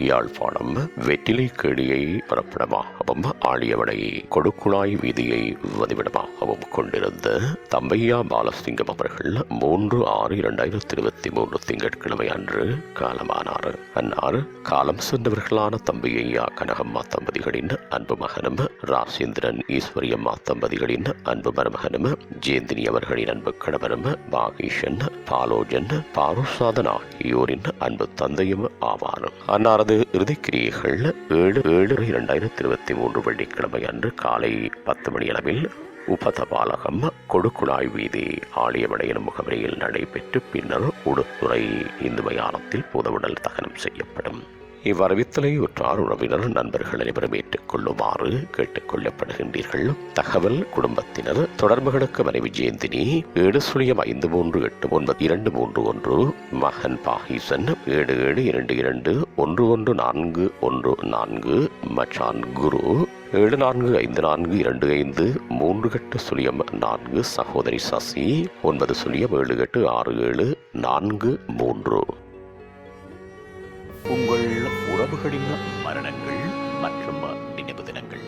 யாழ்ப்பாணம் வெற்றிலைக்கேணியை பிறப்பிடமாகவும் ஆழியவனை கொடுக்குழாய் வீதியை வதிவிடமாகவும் கொண்டிருந்த தம்பையா பாலசிங்கம் அவர்கள் 3/6/2023 திங்கட்கிழமை அன்று காலமானார். அன்னார் காலம் சென்றவர்களான தம்பையா கனகம்மா தம்பதிகளின் அன்பு மகனும் ராசேந்திரன் ஈஸ்வரியம்மா தம்பதிகளின் அன்பு மருமகனும் ஜெயந்தினி அவர்களின் அன்பு கணவரும் பாகீஷன் பாலோஜன் பாருசாதன் ஆகியோரின் அன்பு தந்தையும் ஆவார். அன்னாரது இறுதிக்கிரியைகள் 7/7/2023 வெள்ளிக்கிழமை அன்று காலை 10 மணி அளவில் உபதபாலகம் கொடுக்குழாய் வீதி ஆழியவனை எனும் முகவரியில் நடைபெற்று பின்னர் உடுத்துறை இந்து மயானத்தில் புதவுடல் தகனம் செய்யப்படும். இவ்வறிவித்தலை உற்றார் உறவினர் நண்பர்கள் அனைவரும் ஏற்றுக்கொள்ளுமாறு கேட்டுக் கொள்ளப்படுகின்றீர்கள். தகவல் குடும்பத்தினர் தொடர்புகளுக்கு மனைவி ஜெயந்தினி 705389231 மகன் பாகிசன் 7722111414 மச்சான் குரு 7454253804 சகோதரி சசி 9078676743. உங்கள் உறவுகளின் மரணங்கள் மற்றும் நினைவு தினங்கள்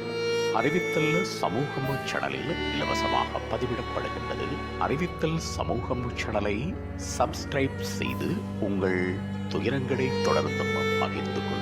அறிவித்தல் சமூகம் சேனலில் இலவசமாக பதிவிடப்படுகின்றது. அறிவித்தல் சமூகம் சேனலை சப்ஸ்கிரைப் செய்து உங்கள் துயரங்களை தொடர்ந்து பகிர்ந்து கொள்ளுங்கள்.